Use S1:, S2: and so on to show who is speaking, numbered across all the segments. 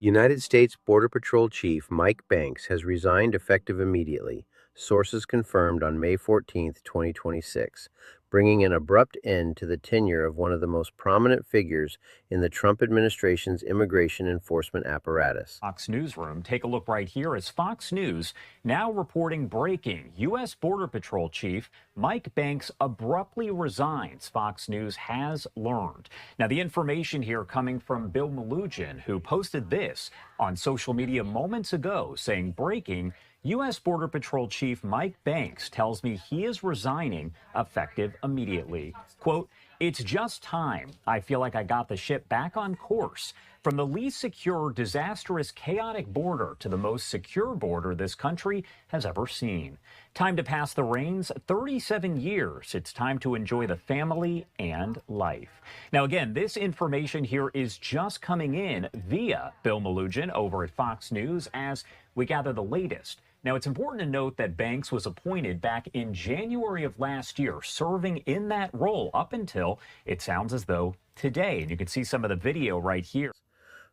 S1: United States Border Patrol Chief Mike Banks has resigned effective immediately, sources confirmed on May 14, 2026, bringing an abrupt end to the tenure of one of the most prominent figures in the Trump administration's immigration enforcement apparatus.
S2: Fox Newsroom. Take a look right here as Fox News now reporting breaking. U.S. Border Patrol Chief Mike Banks abruptly resigns, Fox News has learned. Now, the information here coming from Bill Melugin, who posted this on social media moments ago, saying breaking. U.S. Border Patrol Chief Mike Banks tells me he is resigning effective immediately. Quote, "It's just time. I feel like I got the ship back on course. From the least secure, disastrous, chaotic border to the most secure border this country has ever seen. Time to pass the reins. 37 years. It's time to enjoy the family and life." Now, again, this information here is just coming in via Bill Melugin over at Fox News as we gather the latest. Now, it's important to note that Banks was appointed back in January of last year, serving in that role up until, it sounds as though, today. And you can see some of the video right here.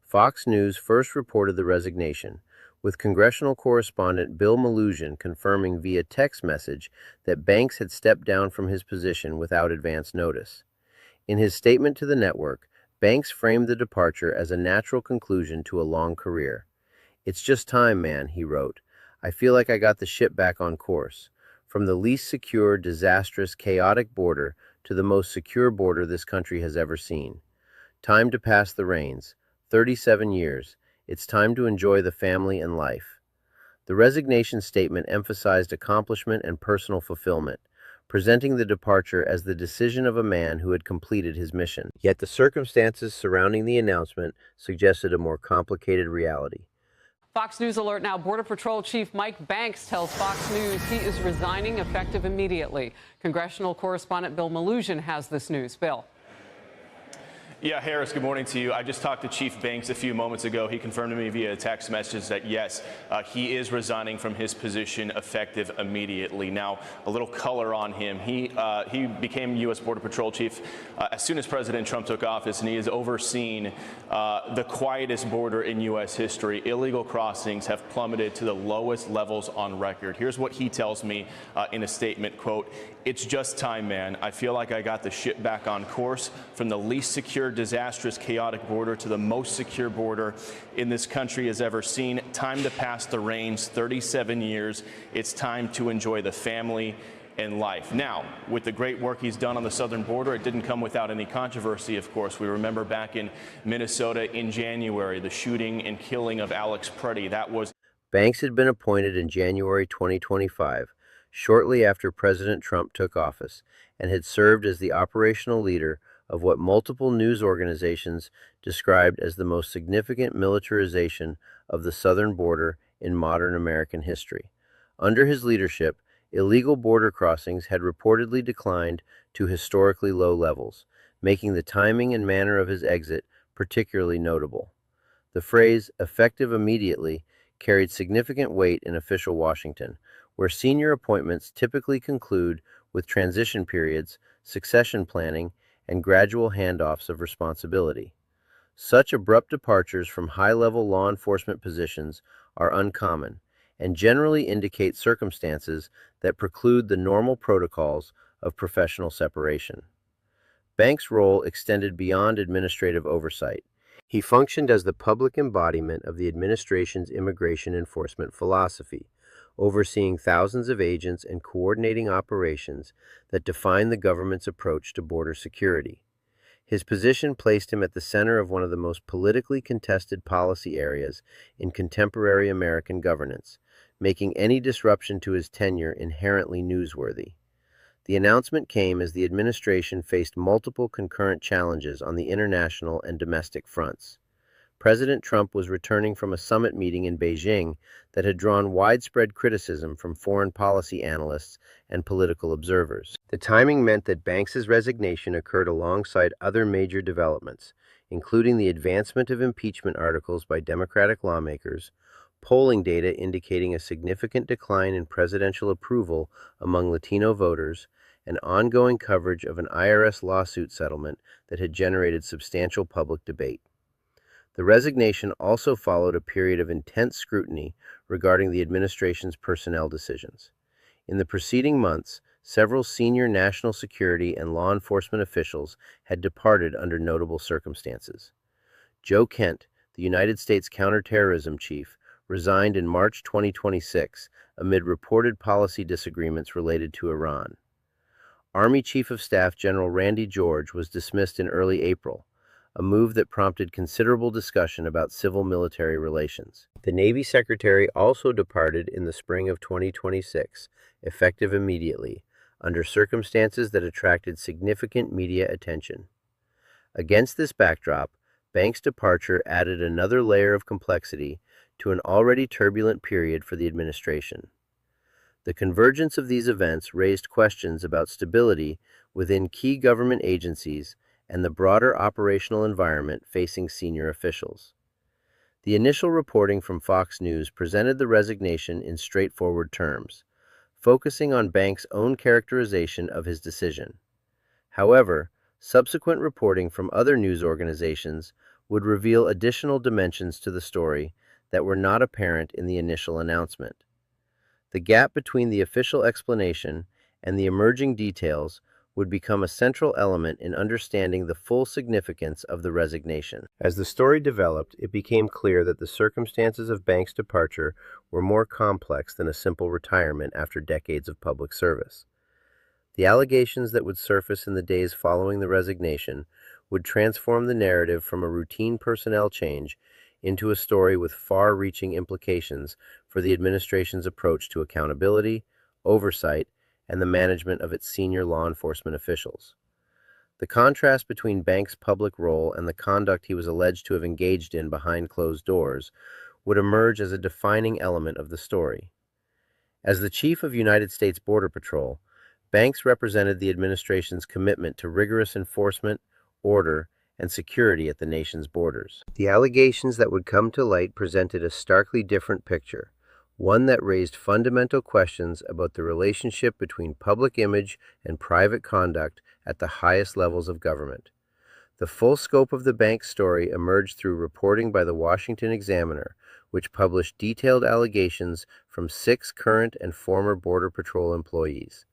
S1: Fox News first reported the resignation, with congressional correspondent Bill Melugin confirming via text message that Banks had stepped down from his position without advance notice. In his statement to the network, Banks framed the departure as a natural conclusion to a long career. "It's just time, man," he wrote. "I feel like I got the ship back on course. From the least secure, disastrous, chaotic border to the most secure border this country has ever seen. Time to pass the reins. 37 years. It's time to enjoy the family and life." The resignation statement emphasized accomplishment and personal fulfillment, presenting the departure as the decision of a man who had completed his mission. Yet the circumstances surrounding the announcement suggested a more complicated reality.
S3: Fox News alert now. Border Patrol Chief Mike Banks tells Fox News he is resigning effective immediately. Congressional correspondent Bill Melugin has this news. Bill.
S4: Yeah, Harris, good morning to you. I just talked to Chief Banks a few moments ago. He confirmed to me via text message that, yes, he is resigning from his position effective immediately. Now, a little color on him. He became U.S. Border Patrol Chief as soon as President Trump took office, and he has overseen the quietest border in U.S. history. Illegal crossings have plummeted to the lowest levels on record. Here's what he tells me in a statement, quote, "It's just time, man. I feel like I got the ship back on course. From the least secure, disastrous, chaotic border to the most secure border in this country has ever seen. Time to pass the reins. 37 years. It's time to enjoy the family and life." Now, with the great work he's done on the southern border, it didn't come without any controversy, of course. We remember back in Minnesota in January, the shooting and killing of Alex Preddy. That was
S1: Banks had been appointed in January 2025, shortly after President Trump took office, and had served as the operational leader of what multiple news organizations described as the most significant militarization of the southern border in modern American history. Under his leadership, illegal border crossings had reportedly declined to historically low levels, making the timing and manner of his exit particularly notable. The phrase "effective immediately" carried significant weight in official Washington, where senior appointments typically conclude with transition periods, succession planning, and gradual handoffs of responsibility. Such abrupt departures from high-level law enforcement positions are uncommon and generally indicate circumstances that preclude the normal protocols of professional separation. Banks' role extended beyond administrative oversight. He functioned as the public embodiment of the administration's immigration enforcement philosophy, overseeing thousands of agents and coordinating operations that define the government's approach to border security. His position placed him at the center of one of the most politically contested policy areas in contemporary American governance, making any disruption to his tenure inherently newsworthy. The announcement came as the administration faced multiple concurrent challenges on the international and domestic fronts. President Trump was returning from a summit meeting in Beijing that had drawn widespread criticism from foreign policy analysts and political observers. The timing meant that Banks's resignation occurred alongside other major developments, including the advancement of impeachment articles by Democratic lawmakers, polling data indicating a significant decline in presidential approval among Latino voters, and ongoing coverage of an IRS lawsuit settlement that had generated substantial public debate. The resignation also followed a period of intense scrutiny regarding the administration's personnel decisions. In the preceding months, several senior national security and law enforcement officials had departed under notable circumstances. Joe Kent, the United States counterterrorism chief, resigned in March 2026 amid reported policy disagreements related to Iran. Army Chief of Staff General Randy George was dismissed in early April, a move that prompted considerable discussion about civil-military relations. The Navy Secretary also departed in the spring of 2026, effective immediately, under circumstances that attracted significant media attention. Against this backdrop, Banks' departure added another layer of complexity to an already turbulent period for the administration. The convergence of these events raised questions about stability within key government agencies and the broader operational environment facing senior officials. The initial reporting from Fox News presented the resignation in straightforward terms, focusing on Banks' own characterization of his decision. However, subsequent reporting from other news organizations would reveal additional dimensions to the story that were not apparent in the initial announcement. The gap between the official explanation and the emerging details would become a central element in understanding the full significance of the resignation. As the story developed, it became clear that the circumstances of Banks' departure were more complex than a simple retirement after decades of public service. The allegations that would surface in the days following the resignation would transform the narrative from a routine personnel change into a story with far-reaching implications for the administration's approach to accountability, oversight, and the management of its senior law enforcement officials. The contrast between Banks' public role and the conduct he was alleged to have engaged in behind closed doors would emerge as a defining element of the story. As the Chief of United States Border Patrol, Banks represented the administration's commitment to rigorous enforcement, order, and security at the nation's borders. The allegations that would come to light presented a starkly different picture, one that raised fundamental questions about the relationship between public image and private conduct at the highest levels of government. The full scope of the Banks story emerged through reporting by the Washington Examiner, which published detailed allegations from 6 current and former Border Patrol employees.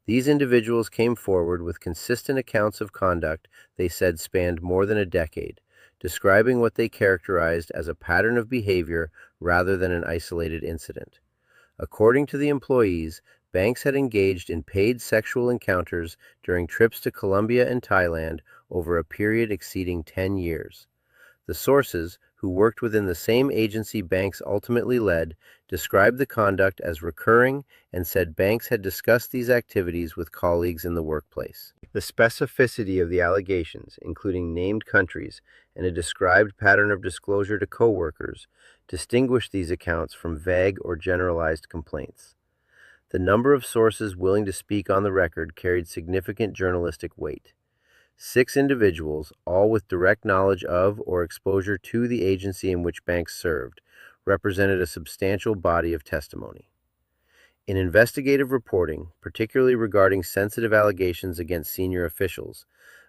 S1: These individuals came forward with consistent accounts of conduct they said spanned more than a decade, describing what they characterized as a pattern of behavior rather than an isolated incident. According to the employees, Banks had engaged in paid sexual encounters during trips to Colombia and Thailand over a period exceeding 10 years. The sources, who worked within the same agency Banks ultimately led, described the conduct as recurring and said Banks had discussed these activities with colleagues in the workplace. The specificity of the allegations, including named countries and a described pattern of disclosure to coworkers, distinguished these accounts from vague or generalized complaints. The number of sources willing to speak on the record carried significant journalistic weight. 6 individuals, all with direct knowledge of or exposure to the agency in which Banks served, represented a substantial body of testimony. In investigative reporting, particularly regarding sensitive allegations against senior officials,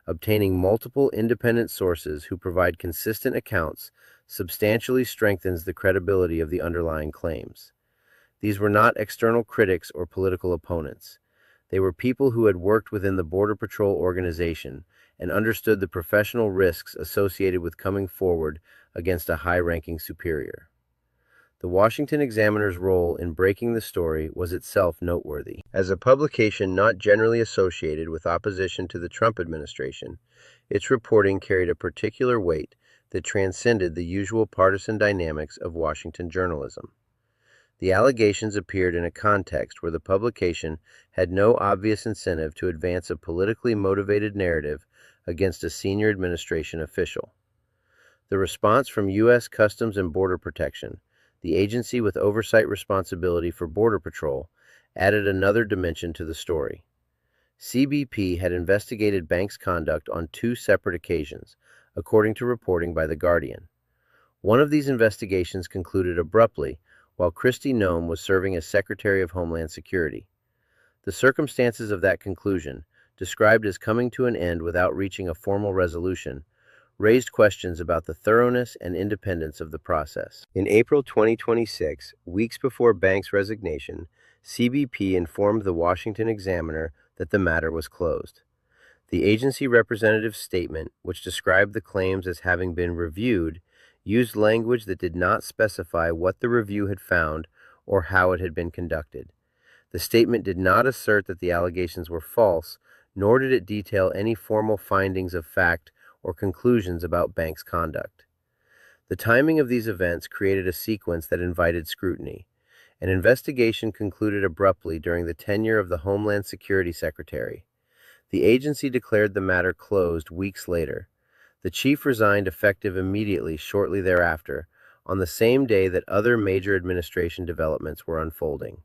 S1: obtaining multiple independent sources who provide consistent accounts substantially strengthens the credibility of the underlying claims. These were not external critics or political opponents. They were people who had worked within the Border Patrol organization and understood the professional risks associated with coming forward against a high-ranking superior. The Washington Examiner's role in breaking the story was itself noteworthy. As a publication not generally associated with opposition to the Trump administration, its reporting carried a particular weight that transcended the usual partisan dynamics of Washington journalism. The allegations appeared in a context where the publication had no obvious incentive to advance a politically motivated narrative against a senior administration official. The response from U.S. Customs and Border Protection, the agency with oversight responsibility for Border Patrol, added another dimension to the story. CBP had investigated Banks' conduct on 2 separate occasions, according to reporting by The Guardian. One of these investigations concluded abruptly while Kristi Noem was serving as Secretary of Homeland Security. The circumstances of that conclusion, described as coming to an end without reaching a formal resolution, raised questions about the thoroughness and independence of the process. In April 2026, weeks before Banks' resignation, CBP informed the Washington Examiner that the matter was closed. The agency representative's statement, which described the claims as having been reviewed, used language that did not specify what the review had found or how it had been conducted. The statement did not assert that the allegations were false, nor did it detail any formal findings of fact or conclusions about Banks' conduct. The timing of these events created a sequence that invited scrutiny. An investigation concluded abruptly during the tenure of the Homeland Security Secretary. The agency declared the matter closed weeks later. The chief resigned effective immediately shortly thereafter, on the same day that other major administration developments were unfolding.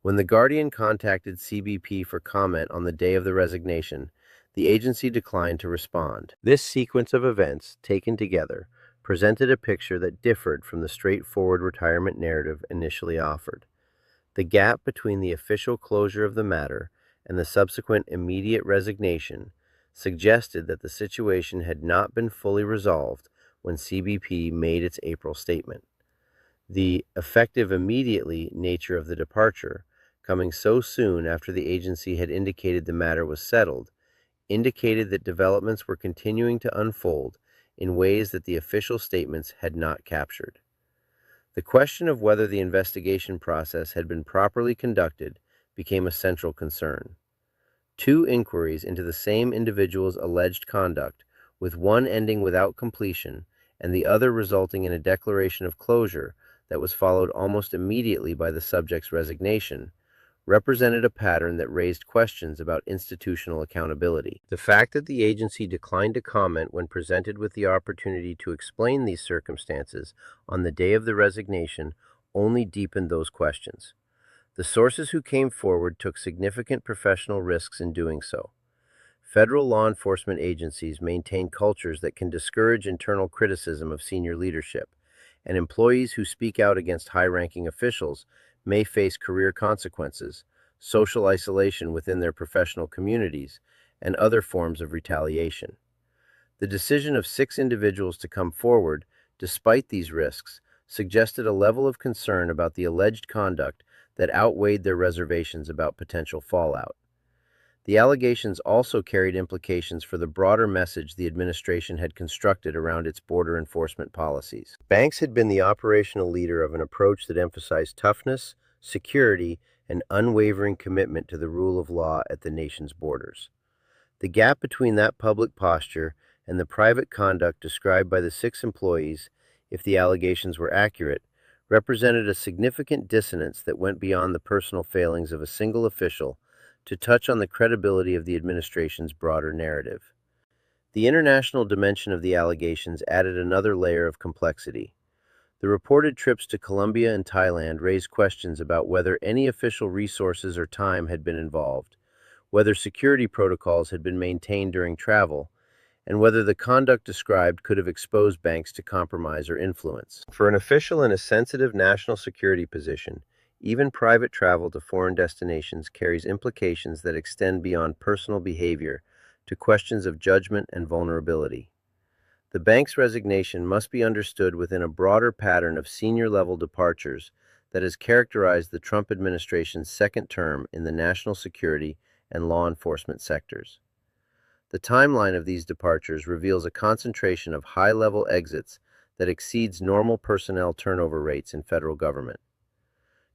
S1: When The Guardian contacted CBP for comment on the day of the resignation, the agency declined to respond. This sequence of events, taken together, presented a picture that differed from the straightforward retirement narrative initially offered. The gap between the official closure of the matter and the subsequent immediate resignation suggested that the situation had not been fully resolved when CBP made its April statement. The effective immediately nature of the departure, coming so soon after the agency had indicated the matter was settled, indicated that developments were continuing to unfold in ways that the official statements had not captured. The question of whether the investigation process had been properly conducted became a central concern. Two inquiries into the same individual's alleged conduct, with one ending without completion and the other resulting in a declaration of closure that was followed almost immediately by the subject's resignation, represented a pattern that raised questions about institutional accountability. The fact that the agency declined to comment when presented with the opportunity to explain these circumstances on the day of the resignation only deepened those questions. The sources who came forward took significant professional risks in doing so. Federal law enforcement agencies maintain cultures that can discourage internal criticism of senior leadership, and employees who speak out against high-ranking officials may face career consequences, social isolation within their professional communities, and other forms of retaliation. The decision of 6 individuals to come forward, despite these risks, suggested a level of concern about the alleged conduct that outweighed their reservations about potential fallout. The allegations also carried implications for the broader message the administration had constructed around its border enforcement policies. Banks had been the operational leader of an approach that emphasized toughness, security, and unwavering commitment to the rule of law at the nation's borders. The gap between that public posture and the private conduct described by the 6 employees, if the allegations were accurate, represented a significant dissonance that went beyond the personal failings of a single official to touch on the credibility of the administration's broader narrative. The international dimension of the allegations added another layer of complexity. The reported trips to Colombia and Thailand raised questions about whether any official resources or time had been involved, whether security protocols had been maintained during travel, and whether the conduct described could have exposed Banks to compromise or influence. For an official in a sensitive national security position, even private travel to foreign destinations carries implications that extend beyond personal behavior to questions of judgment and vulnerability. The Banks' resignation must be understood within a broader pattern of senior-level departures that has characterized the Trump administration's second term in the national security and law enforcement sectors. The timeline of these departures reveals a concentration of high-level exits that exceeds normal personnel turnover rates in federal government.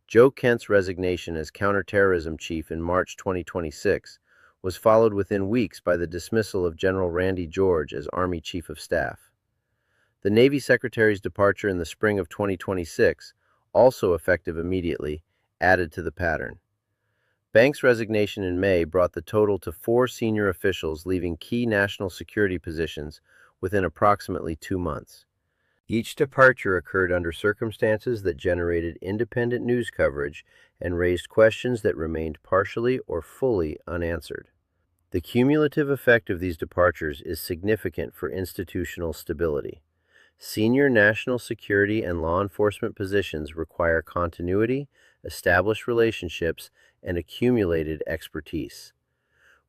S1: Joe Kent's resignation as counterterrorism chief in March 2026 was followed within weeks by the dismissal of General Randy George as Army Chief of Staff. The Navy Secretary's departure in the spring of 2026, also effective immediately, added to the pattern. Banks' resignation in May brought the total to 4 senior officials leaving key national security positions within approximately 2 months. Each departure occurred under circumstances that generated independent news coverage and raised questions that remained partially or fully unanswered. The cumulative effect of these departures is significant for institutional stability. Senior national security and law enforcement positions require continuity, established relationships, and accumulated expertise.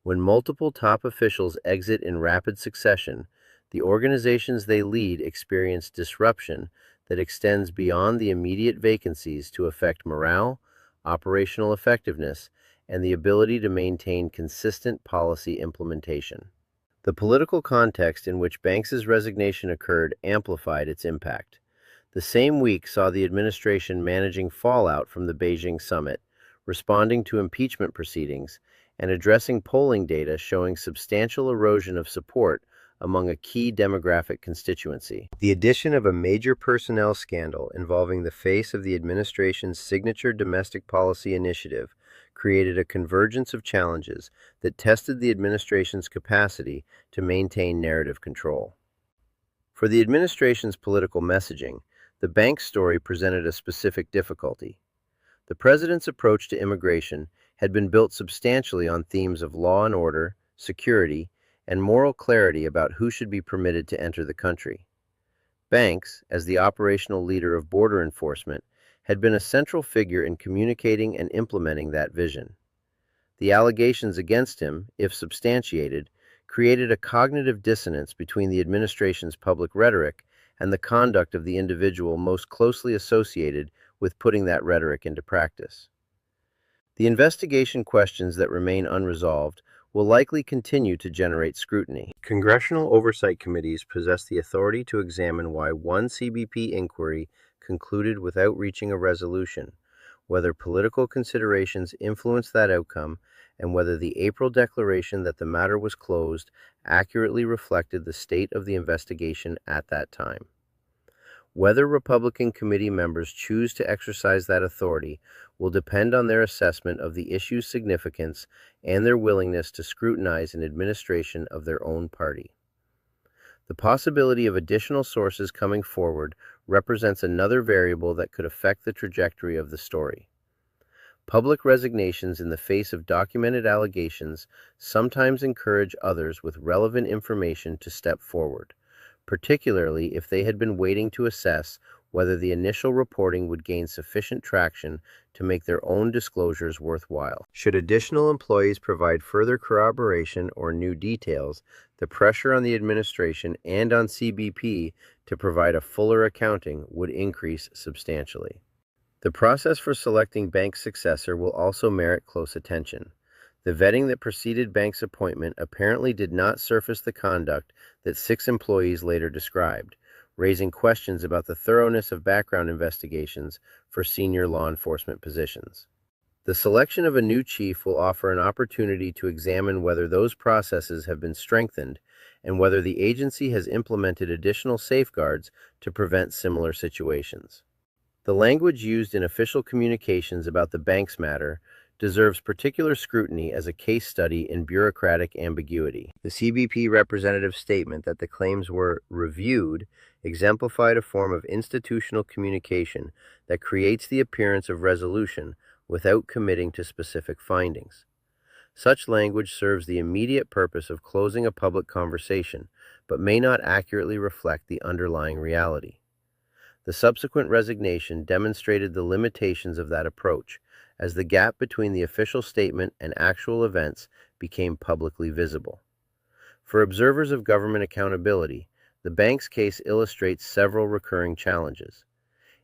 S1: When multiple top officials exit in rapid succession, The organizations they lead experience disruption that extends beyond the immediate vacancies to affect morale, operational effectiveness, and the ability to maintain consistent policy implementation. The political context in which Banks's resignation occurred amplified its impact. The same week saw the administration managing fallout from the Beijing summit, responding to impeachment proceedings, and addressing polling data showing substantial erosion of support among a key demographic constituency. The addition of a major personnel scandal involving the face of the administration's signature domestic policy initiative created a convergence of challenges that tested the administration's capacity to maintain narrative control. For the administration's political messaging, the Banks story presented a specific difficulty. The president's approach to immigration had been built substantially on themes of law and order, security, and moral clarity about who should be permitted to enter the country. Banks, as the operational leader of border enforcement, had been a central figure in communicating and implementing that vision. The allegations against him, if substantiated, created a cognitive dissonance between the administration's public rhetoric and the conduct of the individual most closely associated with putting that rhetoric into practice. The investigation questions that remain unresolved will likely continue to generate scrutiny. Congressional oversight committees possess the authority to examine why one CBP inquiry concluded without reaching a resolution, whether political considerations influenced that outcome, and whether the April declaration that the matter was closed accurately reflected the state of the investigation at that time. Whether Republican committee members choose to exercise that authority will depend on their assessment of the issue's significance and their willingness to scrutinize an administration of their own party. The possibility of additional sources coming forward represents another variable that could affect the trajectory of the story. Public resignations in the face of documented allegations sometimes encourage others with relevant information to step forward, particularly if they had been waiting to assess whether the initial reporting would gain sufficient traction to make their own disclosures worthwhile. Should additional employees provide further corroboration or new details, the pressure on the administration and on CBP to provide a fuller accounting would increase substantially. The process for selecting Banks' successor will also merit close attention. The vetting that preceded Banks' appointment apparently did not surface the conduct that 6 employees later described, raising questions about the thoroughness of background investigations for senior law enforcement positions. The selection of a new chief will offer an opportunity to examine whether those processes have been strengthened and whether the agency has implemented additional safeguards to prevent similar situations. The language used in official communications about the Banks matter deserves particular scrutiny as a case study in bureaucratic ambiguity. The CBP representative's statement that the claims were reviewed exemplified a form of institutional communication that creates the appearance of resolution without committing to specific findings. Such language serves the immediate purpose of closing a public conversation, but may not accurately reflect the underlying reality. The subsequent resignation demonstrated the limitations of that approach, as the gap between the official statement and actual events became publicly visible. For observers of government accountability, the Banks case illustrates several recurring challenges.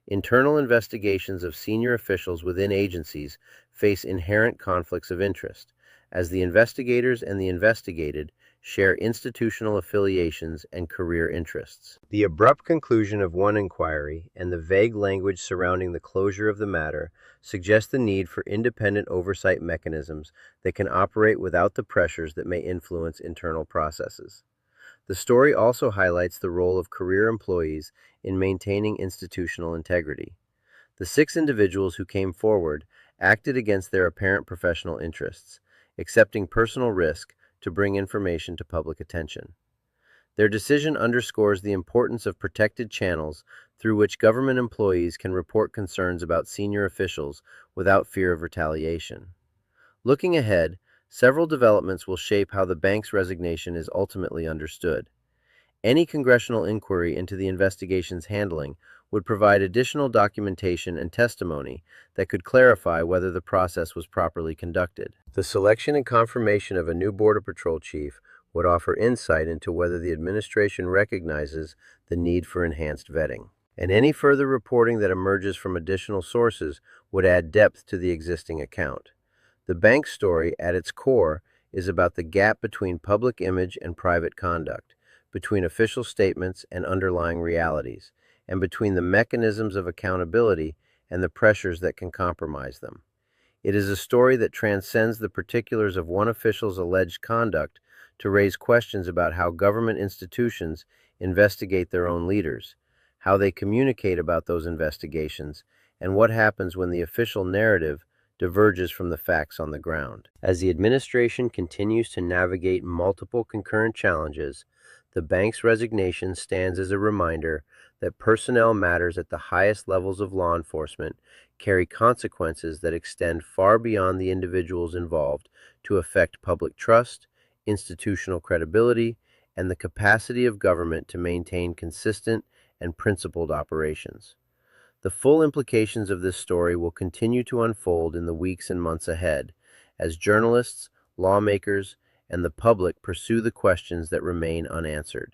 S1: Internal investigations of senior officials within agencies face inherent conflicts of interest, as the investigators and the investigated share institutional affiliations and career interests. The abrupt conclusion of one inquiry and the vague language surrounding the closure of the matter suggest the need for independent oversight mechanisms that can operate without the pressures that may influence internal processes. The story also highlights the role of career employees in maintaining institutional integrity. The 6 individuals who came forward acted against their apparent professional interests, accepting personal risk to bring information to public attention. Their decision underscores the importance of protected channels through which government employees can report concerns about senior officials without fear of retaliation. Looking ahead, several developments will shape how the Banks resignation is ultimately understood. Any congressional inquiry into the investigation's handling would provide additional documentation and testimony that could clarify whether the process was properly conducted. The selection and confirmation of a new Border Patrol chief would offer insight into whether the administration recognizes the need for enhanced vetting. And any further reporting that emerges from additional sources would add depth to the existing account. The bank story, at its core, is about the gap between public image and private conduct, between official statements and underlying realities, and between the mechanisms of accountability and the pressures that can compromise them. It is a story that transcends the particulars of one official's alleged conduct to raise questions about how government institutions investigate their own leaders, how they communicate about those investigations, and what happens when the official narrative diverges from the facts on the ground. As the administration continues to navigate multiple concurrent challenges, the bank's resignation stands as a reminder that personnel matters at the highest levels of law enforcement carry consequences that extend far beyond the individuals involved to affect public trust, institutional credibility, and the capacity of government to maintain consistent and principled operations. The full implications of this story will continue to unfold in the weeks and months ahead as journalists, lawmakers, and the public pursue the questions that remain unanswered.